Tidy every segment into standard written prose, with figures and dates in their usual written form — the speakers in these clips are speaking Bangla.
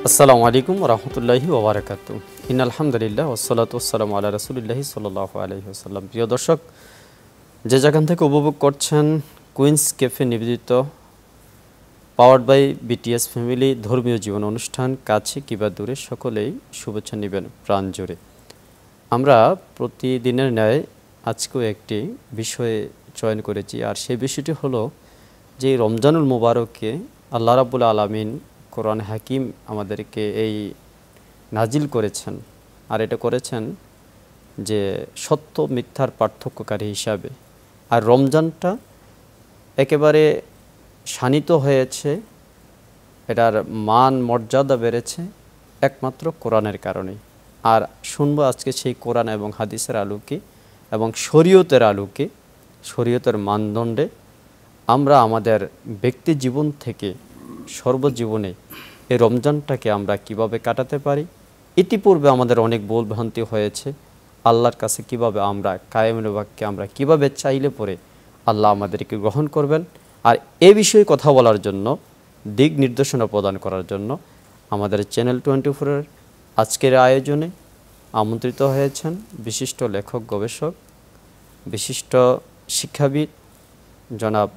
আসসালামু আলাইকুম রহমতুল্লাহি ওবরাকাতু। আলহামদুলিল্লাহ ওয়াসসালাতু ওয়াসসালামু আলা রাসূলিল্লাহি সাল্লাল্লাহু আলাইহি ওয়াসাল্লাম। প্রিয় দর্শক, যে যেখান থেকে উপভোগ করছেন কুইন্স ক্যাফে নিবেদিত পাওয়ার্ড বাই বিটিএস ফ্যামিলি ধর্মীয় জীবন অনুষ্ঠান, কাছে কিংবা দূরে সকলেই শুভেচ্ছা নেবেন প্রাণ জুড়ে। আমরা প্রতিদিনের ন্যায় আজকেও একটি বিষয়ে চয়ন করেছি, আর সেই বিষয়টি হলো যে রমজানুল মুবারককে আল্লাহ রাব্বুল আলামিন কোরআন হাকিম আমাদেরকে এই নাজিল করেছেন, আর এটা করেছেন যে সত্য মিথ্যার পার্থক্যকারী হিসাবে। আর রমজানটা একেবারে শানিত হয়েছে, এটার মান মর্যাদা বেড়েছে একমাত্র কোরআনের কারণে। আর শুনবো আজকে সেই কোরআন এবং হাদিসের আলোকে এবং শরীয়তের আলোকে, শরীয়তের মানদণ্ডে আমরা আমাদের ব্যক্তি জীবন থেকে সর্বজীবনে এই রমজানটাকে আমরা কিভাবে কাটাতে পারি। ইতিপূর্বে আমাদের অনেক ভুলভ্রান্তি হয়েছে, আল্লাহর কাছে কিভাবে আমরা কায়েমুল বাক্যে আমরা কিভাবে চাইলে পরে আল্লাহ আমাদেরকে গ্রহণ করবেন, আর এ বিষয়ে কথা বলার জন্য, দিক নির্দেশনা প্রদান করার জন্য আমাদের চ্যানেল 24-এর আজকের আয়োজনে আমন্ত্রিত হয়েছেন বিশিষ্ট লেখক, গবেষক, বিশিষ্ট শিক্ষাবিদ জনাব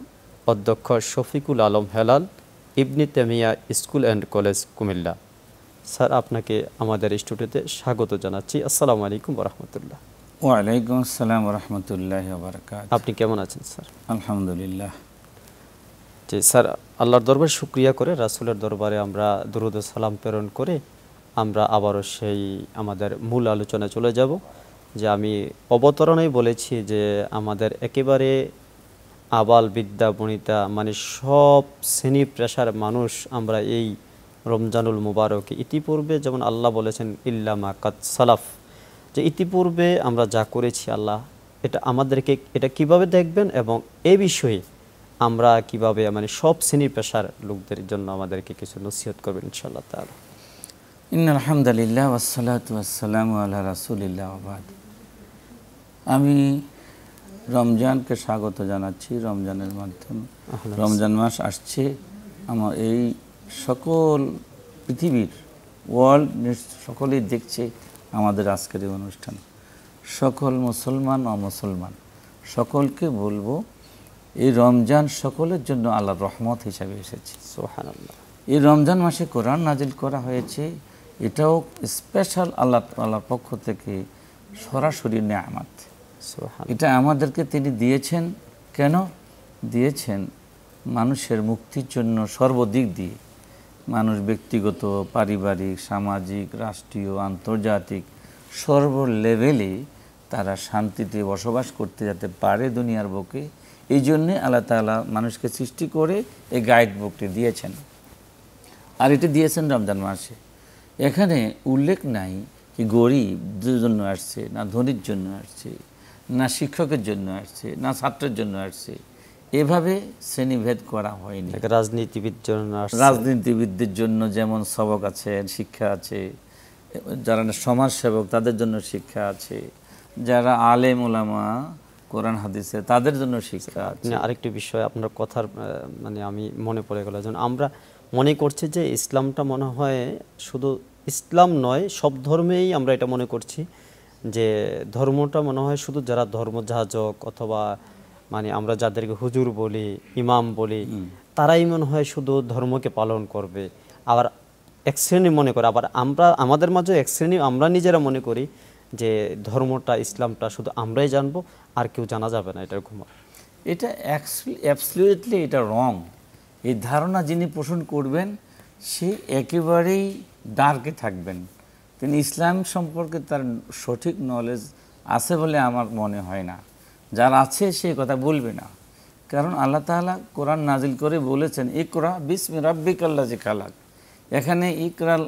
অধ্যক্ষ Shafiqul Alam Helal, Ibne Taimiya school and college, Comilla. Sir, আপনাকে আমাদের স্টুডিওতে স্বাগত জানাচ্ছি। আসসালামু আলাইকুম রহমতুল্লাহ। ওয়ালাইকুম আসসালাম রহমতুল্লাহ বারাকাতুহু। আপনি কেমন আছেন স্যার? আলহামদুলিল্লাহ। জি স্যার, আল্লাহর দরবারে শুকরিয়া করে, রাসূলের দরবারে আমরা দরুদ ও সালাম প্রেরণ করে আমরা আবারও সেই আমাদের মূল আলোচনায় চলে যাব। যে আমি অবতরণেই বলেছি যে আমাদের একেবারে আবাল বিদ্যা বনিতা মানে সব শ্রেণী পেশার মানুষ আমরা এই রমজানুল মুবারকে ইতিপূর্বে যেমন আল্লাহ বলেছেন ইল্লা মা কাদ সালাফ, যে ইতিপূর্বে আমরা যা করেছি আল্লাহ এটা আমাদেরকে এটা কিভাবে দেখবেন এবং এই বিষয়ে আমরা কিভাবে মানে সব শ্রেণী পেশার লোকদের জন্য আমাদেরকে কিছু নসিহত করবেন ইনশাআল্লাহ তাআলা। ইন্নাল হামদুলিল্লাহ ওয়াসসালাতু ওয়াসসালামু আলা রাসূলিল্লাহ ওয়া বাদ। আমি রমজানকে স্বাগত জানাচ্ছি। রমজানের মাধ্যমে রমজান মাস আসছে, আমার এই সকল পৃথিবীর ওয়ার্ল্ড সকলেই দেখছে আমাদের আজকের এই অনুষ্ঠান। সকল মুসলমান অমুসলমান সকলকে বলবো, এই রমজান সকলের জন্য আল্লাহর রহমত হিসাবে এসেছে। সুবহানাল্লাহ। এই রমজান মাসে কোরআন নাজিল করা হয়েছে, এটাও স্পেশাল আল্লাহর পক্ষ থেকে সরাসরি নেয়ামত। এটা আমাদেরকে তিনি দিয়েছেন। কেন দিয়েছেন? মানুষের মুক্তির জন্য সর্বদিক দিয়ে। মানুষ ব্যক্তিগত, পারিবারিক, সামাজিক, রাষ্ট্রীয়, আন্তর্জাতিক সর্ব লেভেলে তারা শান্তিতে বসবাস করতে যাতে পারে দুনিয়ার বুকে, এই জন্যে আল্লাহ তাআলা মানুষকে সৃষ্টি করে এই গাইড বুকটি দিয়েছেন। আর এটি দিয়েছেন রমজান মাসে। এখানে উল্লেখ নাই কি গরিবদের জন্য আসছে, না ধনীর জন্য আসছে, না শিক্ষকের জন্য আসছে, না ছাত্রের জন্য আসছে। এভাবে শ্রেণীভেদ করা হয়নি। রাজনীতিবিদদের জন্য যেমন সবক আছে, শিক্ষা আছে, যারা সমাজসেবক তাদের জন্য শিক্ষা আছে, যারা আলেম ওলামা কোরআন হাদিসে তাদের জন্য শিক্ষা আছে। আরেকটি বিষয় আপনার কথার মানে আমি মনে পড়ে গেল, যেন আমরা মনে করছি যে ইসলামটা মনে হয় শুধু ইসলাম নয়, সব ধর্মেই আমরা এটা মনে করছি যে ধর্মটা মনে হয় শুধু যারা ধর্মযাজক অথবা মানে আমরা যাদেরকে হুজুর বলি, ইমাম বলি, তারাই মনে হয় শুধু ধর্মকে পালন করবে। আবার এক শ্রেণী মনে করে, আবার আমরা আমাদের মাঝে এক শ্রেণী আমরা নিজেরা মনে করি যে ধর্মটা ইসলামটা শুধু আমরাই জানবো, আর কেউ জানা যাবে না। এটার ঘুমা এটা অ্যাবসলিউটলি এটা রং। এই ধারণা যিনি পোষণ করবেন সে একেবারেই ডার্কে থাকবেন। তিনি ইসলাম সম্পর্কে তার সঠিক নলেজ আছে বলে আমার মনে হয় না। যার আছে সে কথা বলবে না। কারণ আল্লাহ তাআলা কোরআন নাজিল করে বলেছেন ইকরা বিসমি রাব্বিকাল্লাযী খালাক। এখানে ইকরাল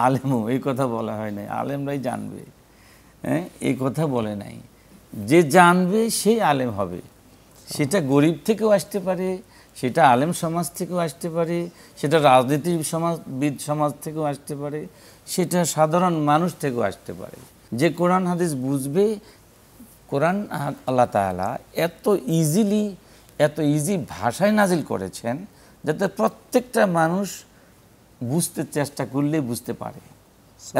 আলেমও এই কথা বলা হয় নাই, আলেমরাই জানবে, হ্যাঁ, এই কথা বলে নাই। যে জানবে সেই আলেম হবে। সেটা গরিব থেকেও আসতে পারে, সেটা আলেম সমাজ থেকেও আসতে পারে, সেটা রাজনীতিবিদ সমাজ থেকেও আসতে পারে, সেটা সাধারণ মানুষ থেকেও আসতে পারে। যে কোরআন হাদিস বুঝবে, কোরআন আল্লাহ তাআলা এত ইজি ভাষায় নাজিল করেছেন যাতে প্রত্যেকটা মানুষ বুঝতে চেষ্টা করলেই বুঝতে পারে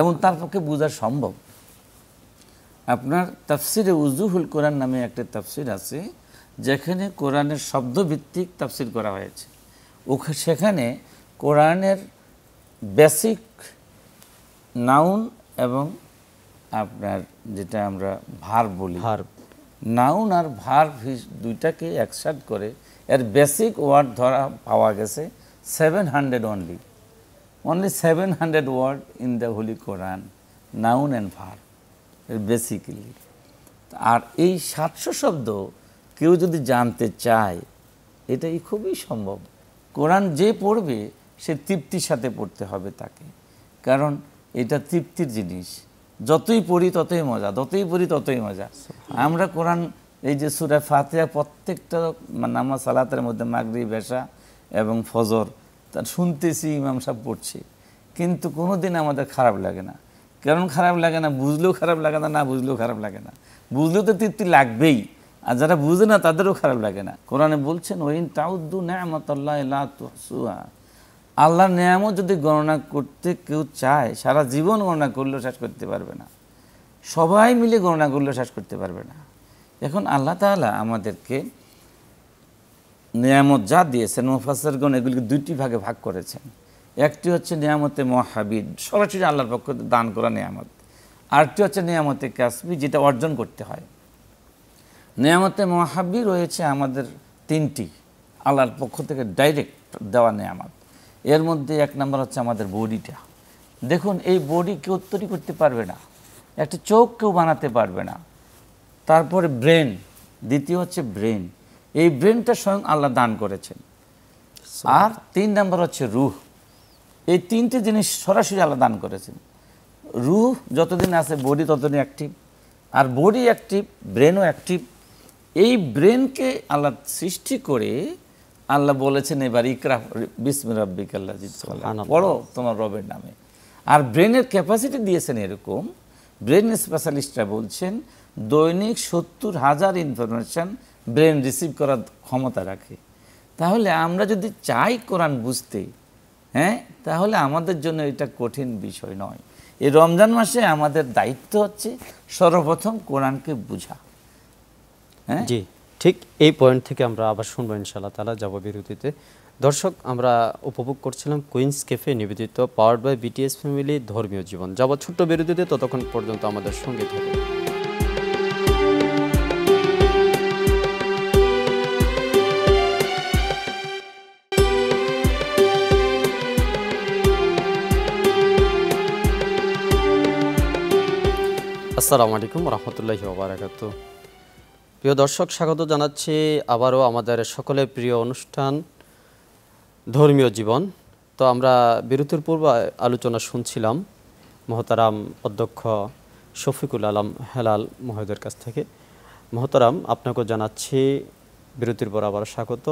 এবং তার পক্ষে বোঝা সম্ভব। আপনার তাফসিরে উজুহুল কোরআন নামে একটা তাফসির আছে, যেখানে কোরআনের শব্দভিত্তিক তাফসির করা হয়েছে। সেখানে কোরআনের বেসিক নাউন এবং আপনার যেটা আমরা ভার্ব বলি, নাউন আর ভার্ব দুইটাকে একসাথে করে এর বেসিক ওয়ার্ড ধরা পাওয়া গেছে 700 only 700 word in the holy Quran, noun and verb basically. আর এই 700 শব্দ কেউ যদি জানতে চায়, এটাই খুবই সম্ভব। কোরআন যে পড়বে সে তৃপ্তির সাথে পড়তে হবে তাকে, কারণ এটা তৃপ্তির জিনিস। যতই পড়ি ততই মজা, যতই পড়ি ততই মজা। আমরা কোরআন এই যে সূরা ফাতিহা প্রত্যেকটা নামাজ সালাতের মধ্যে মাগরিব, এশা এবং ফজর তার শুনতেছি, ইমাম সাহেব পড়ছে, কিন্তু কোনোদিন আমাদের খারাপ লাগে না। কারণ খারাপ লাগে না, বুঝলেও খারাপ লাগে না, না বুঝলেও খারাপ লাগে না। বুঝলেও তো তৃপ্তি লাগবেই, আর যারা বুঝে না তাদেরও খারাপ লাগে না। কোরআনে বলছেন ওয়াইন তাউদ্দু নি'মাতাল্লাহি লা তুহসুহা, আল্লাহর নিয়ামত যদি গণনা করতে কেউ চায়, সারা জীবন গণনা করলেও শেষ করতে পারবে না, সবাই মিলে গণনা করলেও শেষ করতে পারবে না। এখন আল্লাহ তাআলা আমাদেরকে নিয়ামত যা দিয়েছেন, মুফাসসিরগণ এগুলিকে দুইটি ভাগে ভাগ করেছেন। একটি হচ্ছে নিয়ামতে মুহাবিদ, সরাসরি আল্লাহর পক্ষ থেকে দান করা নিয়ামত। আরেকটি হচ্ছে নিয়ামতে কাসবি, যেটা অর্জন করতে হয়। নিয়ামতে মুহাবি রয়েছে আমাদের 3টি আল্লাহর পক্ষ থেকে ডাইরেক্ট দেওয়া নিয়ামত। এর মধ্যে 1 নম্বর হচ্ছে আমাদের বডিটা। দেখুন, এই বডি কেউ তৈরি করতে পারবে না, একটা চোখ কেউ বানাতে পারবে না। তারপরে ব্রেন, দ্বিতীয় হচ্ছে ব্রেন, এই ব্রেনটা স্বয়ং আল্লাহ দান করেছেন। আর 3 নম্বর হচ্ছে রূহ। এই 3টে জিনিস সরাসরি আল্লাহ দান করেছেন। রূহ যতদিন আছে বডি ততদিন অ্যাক্টিভ, আর বডি অ্যাক্টিভ, ব্রেনও অ্যাক্টিভ। এই ব্রেনকে আল্লাহ সৃষ্টি করে আল্লাহ বলেছেন এবার ইকরা বিসমি রাব্বিকাল্লাযী খালাক, পড়ো তোমার রবের নামে। আর ব্রেনের ক্যাপাসিটি দিয়েছেন এরকম, ব্রেন স্পেশালিস্টরা বলছেন দৈনিক 70,000 ইনফরমেশন ব্রেন রিসিভ করার ক্ষমতা রাখে। তাহলে আমরা যদি চাই কোরআন বুঝতে, তাহলে আমাদের জন্য এটা কঠিন বিষয় নয়। এই রমজান মাসে আমাদের দায়িত্ব হচ্ছে সর্বপ্রথম কোরআনকে বোঝা। জি, ঠিক এই পয়েন্ট থেকে আমরা আবার শুনবো ইনশাআল্লাহ তাআলা, যাব বিরতিতে। দর্শক, আমরা উপভোগ করছিলাম কুইন্স ক্যাফে নিবেদিত পাওয়ার্ড বাই বিটিএস ফ্যামিলি ধর্মীয় জীবন। যাব ছোট্ট বিরতিতে, ততক্ষণ পর্যন্ত আমাদের সঙ্গে থাকুন। আসসালামু আলাইকুম রহমতুল্লাহি ওয়া বারাকাতুহু। প্রিয় দর্শক, স্বাগত জানাচ্ছি আবারও আমাদের সকলের প্রিয় অনুষ্ঠান ধর্মীয় জীবন। তো আমরা বিরতির পূর্ব আলোচনা শুনছিলাম মহতারাম অধ্যক্ষ শফিকুল আলম হেলাল মহোদয়ের কাছ থেকে। মহতারাম, আপনাকেও জানাচ্ছি বিরতির পর আবার স্বাগত।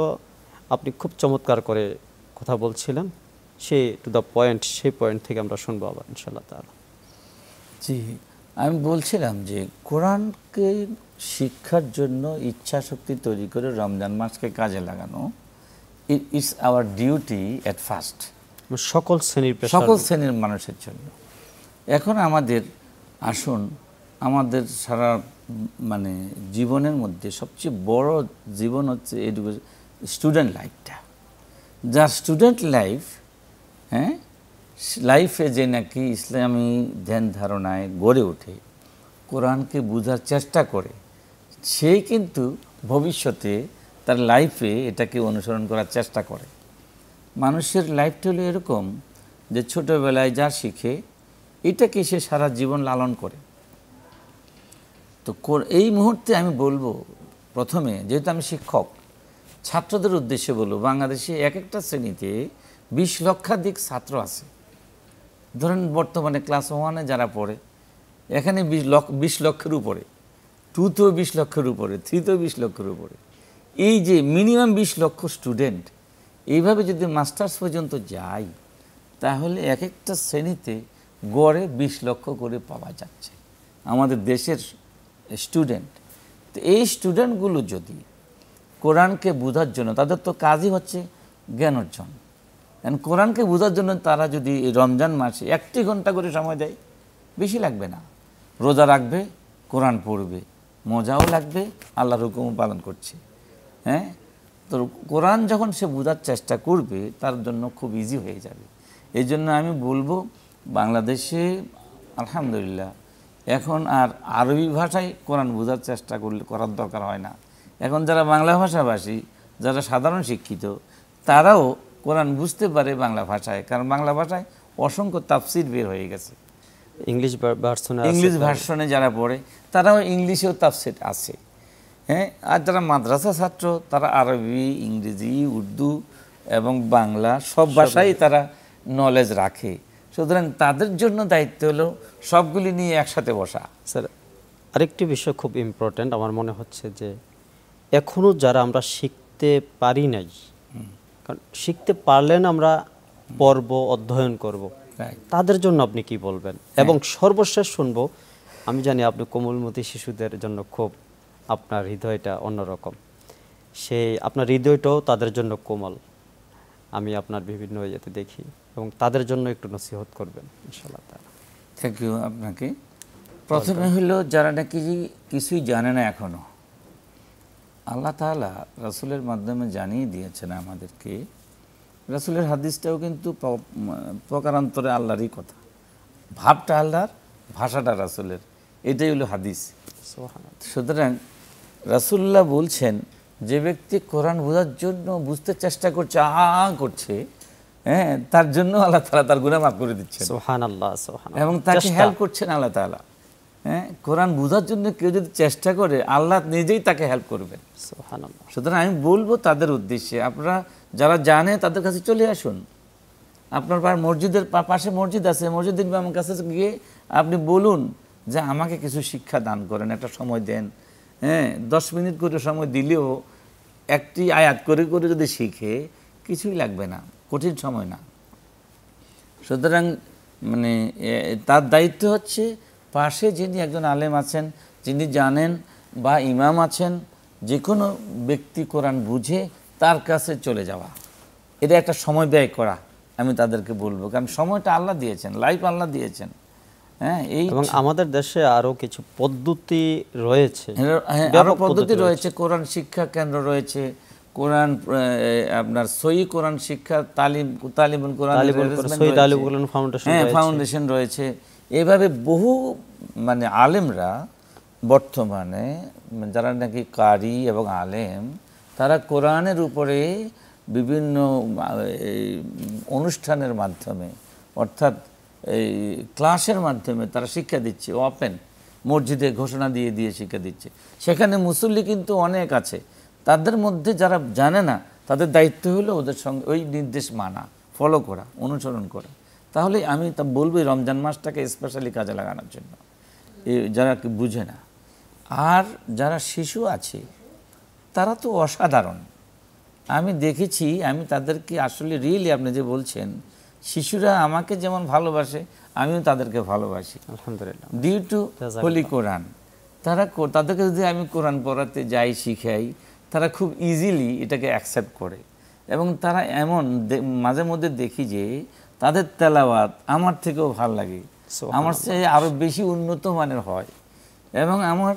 আপনি খুব চমৎকার করে কথা বলছিলেন, টু দ্য পয়েন্ট, সেই পয়েন্ট থেকে আমরা শুনবো আবার ইনশাআল্লাহ তাআলা। জি, আমি বলছিলাম যে কোরআনকে শিক্ষার জন্য ইচ্ছা শক্তি তৈরি করে রমজান মাসকে কাজে লাগানো, it's our duty at first, সকল শ্রেণীর মানুষের জন্য। এখন আমাদের আসুন, আমাদের সারা জীবনের মধ্যে সবচেয়ে বড় জীবন হচ্ছে এডুকেশন, স্টুডেন্ট লাইফটা। যার স্টুডেন্ট লাইফে যে নাকি ইসলামী ধ্যান ধারণায় গড়ে ওঠে, কোরআনকে বোঝার চেষ্টা করে, সেই কিন্তু ভবিষ্যতে তার লাইফে এটাকে অনুসরণ করার চেষ্টা করে। মানুষের লাইফটা হলো এরকম যে ছোটোবেলায় যা শিখে এটাকে সে সারা জীবন লালন করে। তো এই মুহূর্তে আমি বলবো, প্রথমে যেহেতু আমি শিক্ষক, ছাত্রদের উদ্দেশ্যে বলবো, বাংলাদেশে এক একটা শ্রেণীতে 20 লক্ষাধিক ছাত্র আছে। ধরেন বর্তমানে ক্লাস 1-এ যারা পড়ে, এখানে 20 লক্ষের উপরে, 2তেও 20 লক্ষের উপরে, 3তেও 20 লক্ষের উপরে। এই যে মিনিমাম 20 লক্ষ স্টুডেন্ট এইভাবে যদি মাস্টার্স পর্যন্ত যায়, তাহলে এক একটা শ্রেণীতে গড়ে 20 লক্ষ করে পাওয়া যাচ্ছে আমাদের দেশের স্টুডেন্ট। তো এই স্টুডেন্টগুলো যদি কোরআনকে বোঝার জন্য, তাদের তো কাজই হচ্ছে জ্ঞান অর্জন, কোরআনকে বোঝার জন্য তারা যদি এই রমজান মাসে 1 ঘন্টা করে সময় দেয়, বেশি লাগবে না, রোজা রাখবে, কোরআন পড়বে, মজাও লাগবে, আল্লাহর হুকুম পালন করছে। হ্যাঁ, তো কোরআন যখন সে বোঝার চেষ্টা করবে তার জন্য খুব ইজি হয়ে যাবে। এই জন্য আমি বলবো বাংলাদেশে আলহামদুলিল্লাহ এখন আর আরবি ভাষায় কোরআন বোঝার চেষ্টা করার দরকার হয় না। এখন যারা বাংলা ভাষাভাষী, যারা সাধারণ শিক্ষিত, তারাও কোরআন বুঝতে পারে বাংলা ভাষায়, কারণ বাংলা ভাষায় অসংখ্য তাফসির বের হয়ে গেছে। ইংলিশ ভার্সনে যারা পড়ে তারাও ইংলিশেও তাফসির আছে। হ্যাঁ, আর যারা মাদ্রাসা ছাত্র তারা আরবি, ইংরেজি, উর্দু এবং বাংলা সব ভাষাই তারা নলেজ রাখে। সুতরাং তাদের জন্য দায়িত্ব হলো সবগুলি নিয়ে একসাথে বসা। স্যার, আরেকটি বিষয় খুব ইম্পর্ট্যান্ট আমার মনে হচ্ছে যে এখনও যারা আমরা শিখতে পারি নাই, কারণ শিখতে পারলেন আমরা পড়ব, অধ্যয়ন করব, তাদের জন্য আপনি কি বলবেন? এবং সর্বশেষ শুনবো, আমি জানি আপনি কোমলমতি শিশুদের জন্য খুব আপনার হৃদয়টা অন্যরকম, সেই আপনার হৃদয়টাও তাদের জন্য কোমল, আমি আপনার বিভিন্ন ইয়েতে দেখি, এবং তাদের জন্য একটু নসিহত করবেন ইনশাআল্লাহ তাআলা। থ্যাংক ইউ আপনাকে। প্রথমে হলো যারা নাকি কিছুই জানে না এখনো, আল্লাহ তাআলা রাসূলের মাধ্যমে জানিয়ে দিয়েছেন আমাদেরকে। রাসূলের হাদিসটাও কিন্তু প্রকারান্তরে আল্লাহরই কথা, ভাবটা আল্লাহর, ভাষাটা রাসূলের, এটাই হলো হাদিস। সুতরাং রাসূলুল্লাহ বলছেন যে ব্যক্তি কোরআন বোঝার জন্য বুঝতে চেষ্টা করছে, করছে, হ্যাঁ, তার জন্য আল্লাহ তাআলা তার গুনাহ মাফ করে দিচ্ছেন, সুবহানাল্লাহ, সুবহানাল্লাহ, এবং তাকে হেল্প করছেন আল্লাহ তাআলা। হ্যাঁ, কোরআন বোঝার জন্য কেউ যদি চেষ্টা করে আল্লাহ নিজেই তাকে হেল্প করবেন, সুবহানাল্লাহ। সুতরাং আমি বলবো তাদের উদ্দেশ্যে, আপনারা যারা জানে তাদের কাছে চলে আসুন। আপনার মসজিদের পাশে মসজিদ আছে, মসজিদের ইমামের কাছে গিয়ে আপনি বলুন যে আমাকে কিছু শিক্ষা দান করেন, একটা সময় দেন। হ্যাঁ, 10 মিনিট করে সময় দিলেও একটি আয়াত করে করে যদি শিখে কিছুই লাগবে না, কঠিন সময় না। সুতরাং মানে তার দায়িত্ব হচ্ছে পাশে যিনি একজন আলেম আছেন, যিনি জানেন, বা ইমাম আছেন, যে কোনো ব্যক্তি কোরআন বুঝে তার কাছে চলে যাওয়া, এটা একটা সময় ব্যয় করা আমি তাদেরকে বলবো, কারণ সময়টা আল্লাহ দিয়েছেন, লাইফ আল্লাহ দিয়েছেন। হ্যাঁ, এবং আমাদের দেশে আরো কিছু পদ্ধতি রয়েছে, আরো পদ্ধতি রয়েছে, কোরআন শিক্ষা কেন্দ্র রয়েছে, কোরআন আপনার সহি কোরআন শিক্ষা তালিমুল কোরআন ফাউন্ডেশন রয়েছে। এভাবে বহু মানে আলেমরা বর্তমানে যারা নাকি কারি এবং আলেম, তারা কোরআনের উপরে বিভিন্ন অনুষ্ঠানের মাধ্যমে, অর্থাৎ এই ক্লাসের মাধ্যমে তারা শিক্ষা দিচ্ছে, ওপেন মসজিদে ঘোষণা দিয়ে দিয়ে শিক্ষা দিচ্ছে। সেখানে মুসল্লি কিন্তু অনেক আছে, তাদের মধ্যে যারা জানে না তাদের দায়িত্ব হলো ওদের সঙ্গে ওই নির্দেশ মানা, ফলো করা, অনুসরণ করা। তাহলে আমি তা বলবো রমজান মাসটাকে স্পেশালি কাজে লাগানোর জন্য, যারা বুঝে না। আর যারা শিশু আছে তারা তো অসাধারণ, আমি দেখেছি, আমি তাদেরকে আসলে রিয়েলি আপনি যে বলছেন শিশুরা আমাকে যেমন ভালোবাসে আমিও তাদেরকে ভালোবাসি, আলহামদুলিল্লাহ, ডিউ টু হোলি কোরআন। তাদেরকে যদি আমি কোরআন পড়াতে যাই, শিখাই, তারা খুব ইজিলি এটাকে অ্যাকসেপ্ট করে, এবং তারা এমন মাঝে মধ্যে দেখি যে তাদের তেলাওয়াত আমার থেকেও ভালো লাগে, আমার চেয়ে আরও বেশি উন্নত মানের হয়। এবং আমার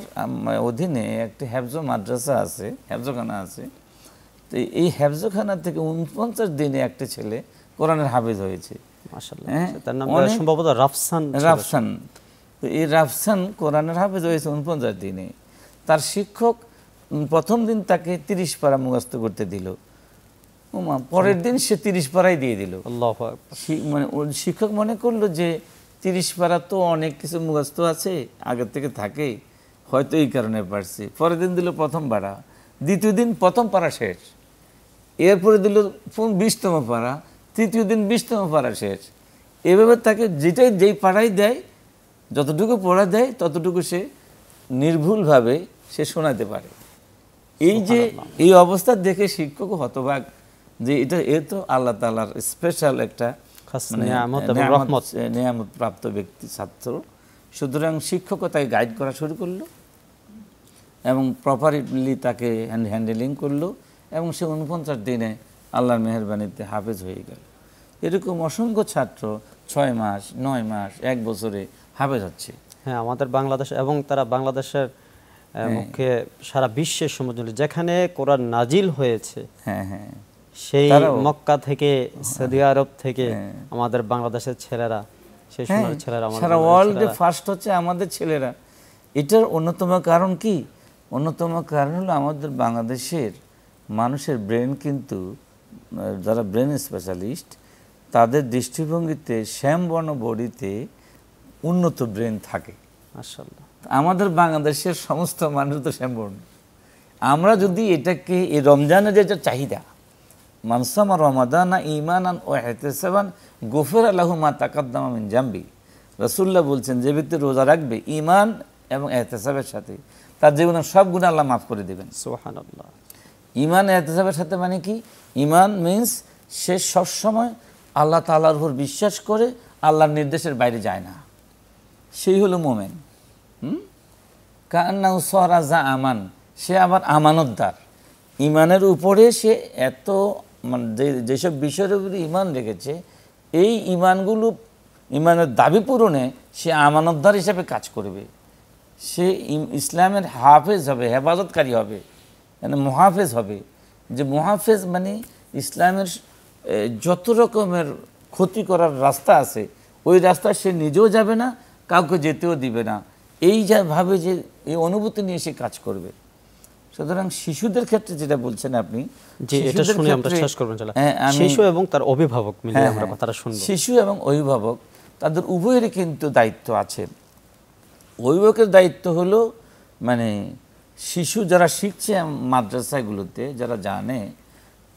অধীনে একটি হেফজ মাদ্রাসা আছে, হেফজখানা আছে, তো এই হেফজখানা থেকে 49 দিনে একটা ছেলে কোরআনের হাফেজ হয়েছে, মাশাআল্লাহ। তার নাম সম্ভবত রাফসান। তো এই রাফসান কোরআনের হাফেজ হয়েছে 49 দিনে। তার শিক্ষক প্রথম দিন তাকে 30 পারা মুখস্থ করতে দিল, পরের দিন সে 30 পারাই দিয়ে দিল। আল্লাহু আকবার। মানে শিক্ষক মনে করলো যে 30 পারা তো অনেক কিছু মুখস্থ আছে, আগের থেকে থাকে, হয়তো এই কারণে পারছে। পরের দিন দিল প্রথম পারা, দ্বিতীয় দিন প্রথম পারা শেষ, এরপরে দিল 20তম পারা, তৃতীয় দিন 20তম পারা শেষ। এভাবে তাকে যেই পাড়াই দেয়, যতটুকু পড়া দেয় ততটুকু সে নির্ভুলভাবে সে শোনাতে পারে। এই অবস্থা দেখে শিক্ষক হতবাক যে এ তো আল্লাহ তাআলার স্পেশাল একটা নিয়ামত প্রাপ্ত ব্যক্তি, ছাত্র। সুতরাং শিক্ষকও তাকে গাইড করা শুরু করলো এবং প্রপারলি তাকে হ্যান্ডেলিং করলো, এবং সে 49 দিনে আল্লাহর মেহেরবানিতে হাফেজ হয়ে গেল। এরকম অসংখ্য ছাত্র 6 মাস 9 মাস 1 বছরে হাফেজ হচ্ছে। হ্যাঁ, আমাদের বাংলাদেশ এবং তারা বাংলাদেশের মুখে সারা বিশ্বের সমুদ্র যেখানে কোরআন নাজিল হয়েছে, হ্যাঁ হ্যাঁ, সেই মক্কা থেকে সৌদি আরব থেকে আমাদের বাংলাদেশের ছেলেরা, সেই সোনার ছেলেরা, সারা ওয়ার্ল্ডে ফার্স্ট হচ্ছে আমাদের ছেলেরা। এটার অন্যতম কারণ কি? অন্যতম কারণ হলো আমাদের বাংলাদেশের মানুষের ব্রেন কিন্তু, যারা ব্রেন স্পেশালিস্ট তাদের দৃষ্টিভঙ্গিতে শ্যামবর্ণ বডিতে উন্নত ব্রেন থাকে। মাশাআল্লাহ। আমাদের বাংলাদেশের সমস্ত মানুষ তো শ্যামবর্ণ। আমরা যদি এটাকে, এই রমজানের যেটা চাহিদা, মানসামা রমাদানা ঈমানান ওয়া ইহতিসাবান গুফিরা লাহু মা তাকাদ্দামা মিন জামবি। রাসূলুল্লাহ বলছেন, যে ব্যক্তি রোজা রাখবে ঈমান এবং ইহতিসাবের সাথে, তার জীবনের সব গুনাহ আল্লাহ মাফ করে দেবেন। সুবহানাল্লাহ। ঈমান ইহতিসাবের সাথে মানে কি? ঈমান মিন্স সে সবসময় আল্লাহ তাআলার উপর বিশ্বাস করে আল্লাহর নির্দেশের বাইরে যায় না, সেই হলো মুমিন। কান্নাউ সরাজা আমান, সে আবার আমানতদার। ঈমানের উপরে সে এত মানে যেসব বিষয়ের উপরে ঈমান রেখেছে, এই ঈমানগুলো, ঈমানের দাবি পূরণে সে আমানতদার হিসেবে কাজ করবে। সে ইসলামের হাফেজ হবে, হেফাজতকারী হবে, মানে মুহাফেজ হবে। যে মুহাফেজ মানে ইসলামের যত রকমের ক্ষতি করার রাস্তা আছে, ওই রাস্তায় সে নিজেও যাবে না, কাউকে যেতেও দিবে না। এই যা ভাবে, যে এই অনুভূতি নিয়ে সে কাজ করবে। সুতরাং শিশুদের ক্ষেত্রে যেটা বলছেন আপনি, যে এটা শুনে আমরা শেষ করব ইনশাআল্লাহ। শিশু এবং তার অভিভাবক মিলে আমরা কথাটা শুনব। শিশু এবং অভিভাবক তাদের উভয়েরই কিন্তু দায়িত্ব আছে। অভিভাবকের দায়িত্ব হলো মানে শিশু যারা শিখছে মাদ্রাসাগুলোতে, যারা জানে,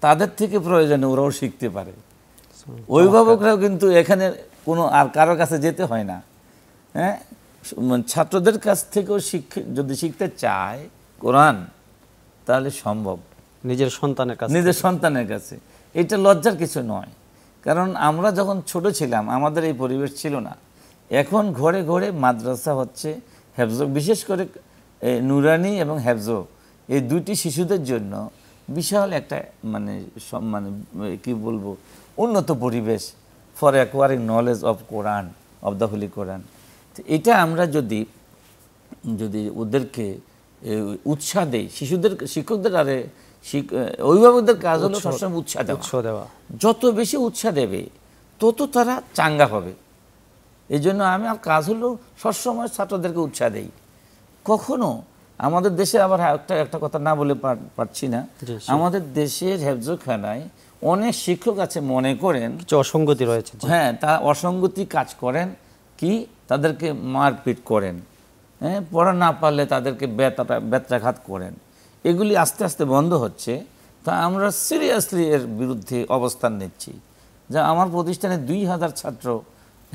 তাদের থেকে প্রয়োজনে ওরাও শিখতে পারে। অভিভাবকরাও কিন্তু এখানে কোনো আর কারোর কাছে যেতে হয় না। হ্যাঁ, ছাত্রদের কাছ থেকেও যদি শিখতে চায় কোরআন, তাহলে সম্ভব নিজের সন্তানের কাছে। এটা লজ্জার কিছু নয়, কারণ আমরা যখন ছোট ছিলাম আমাদের এই পরিবেশ ছিল না। এখন ঘরে ঘরে মাদ্রাসা হচ্ছে, হেফজ, বিশেষ করে নুরানি এবং হেফজ, এই দুটি শিশুদের জন্য বিশাল একটা মানে কি বলবো, উন্নত পরিবেশ for acquiring knowledge of Quran, of the holy Quran. এটা আমরা যদি ওদেরকে উৎসাহ দেই, শিশুদের, শিক্ষকদের আরে অভিভাবকদের কাজ হলো সবসময় উৎসাহ দেওয়া। যত বেশি উৎসাহ দেবে তত তারা চাঙ্গা হবে। এই জন্য আমি আর কাজ হলো সবসময় ছাত্রদেরকে উৎসাহ দেই। কখনো আমাদের দেশে আবার একটা কথা না বলে পারছি না, আমাদের দেশের হেফজখানায় অনেক শিক্ষক আছে মনে করেন অসঙ্গতি রয়েছে। হ্যাঁ, তা অসঙ্গতি কাজ করেন কি, তাদেরকে মারপিট করেন, হ্যাঁ, পড়া না পারলে তাদেরকে ব্যত্রাঘাত করেন। এগুলি আস্তে আস্তে বন্ধ হচ্ছে। তা আমরা সিরিয়াসলি এর বিরুদ্ধে অবস্থান নিচ্ছি। যা আমার প্রতিষ্ঠানে 2000 ছাত্র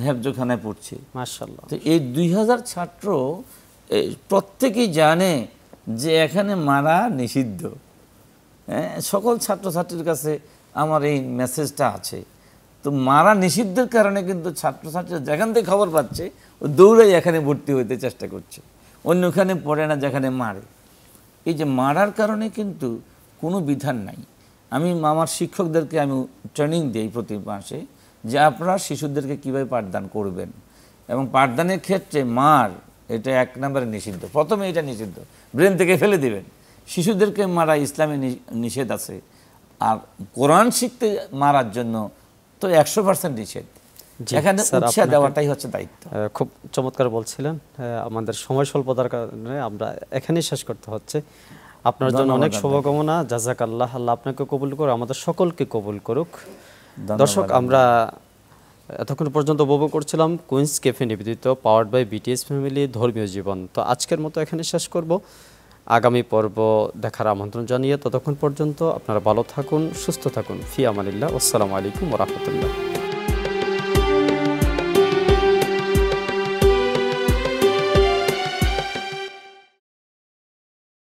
হেফজখানায় পড়ছে। মাশাআল্লাহ। তো এই 2000 ছাত্র প্রত্যেকেই জানে যে এখানে মারা নিষিদ্ধ। হ্যাঁ, সকল ছাত্রছাত্রীর কাছে আমার এই মেসেজটা আছে। তো মারা নিষিদ্ধের কারণে কিন্তু ছাত্রছাত্রীরা যেখান থেকে খবর পাচ্ছে ও দৌড়াই এখানে ভর্তি হইতে চেষ্টা করছে, অন্যখানে পড়ে না যেখানে মারে। এই যে মারার কারণে কিন্তু কোনো বিধান নাই। আমি আমার শিক্ষকদেরকে আমি ট্রেনিং দিই প্রতি মাসে, যে আপনারা শিশুদেরকে কীভাবে পাঠদান করবেন, এবং পাঠদানের ক্ষেত্রে মার এটা 1 নম্বরে নিষিদ্ধ। প্রথমে এটা নিষিদ্ধ, ব্রেন থেকে ফেলে দিবেন। শিশুদেরকে মারা ইসলামে নিষেধ আছে, আর কোরআন শিখতে মারার জন্য তো 100% নিষেধ। এখানে উৎসাহ দেওয়াটাই হচ্ছে দায়িত্ব। খুব চমৎকার বলছিলেন। আমাদের সময় স্বল্পতার কারণে আমরা এখানেই শেষ করতে হচ্ছে। আপনার জন্য অনেক শুভকামনা। জাযাকাল্লাহ। আল্লাহ আপনাকে কবুল করুক, আমাদের সকলকে কবুল করুক। দর্শক, আমরা এতক্ষণ পর্যন্ত উপভোগ করছিলাম কুইন্স ক্যাফে নিবেদিত পাওয়ার্ড বাই বিটিএস ফ্যামিলি ধর্মীয় জীবন। তো আজকের মতো এখানে শেষ করব। আগামী পর্ব দেখার আমন্ত্রণ জানিয়ে ততক্ষণ পর্যন্ত আপনারা ভালো থাকুন, সুস্থ থাকুন। ফি আমানিল্লাহ। আসসালামু আলাইকুম ওয়া রাহমাতুল্লাহ।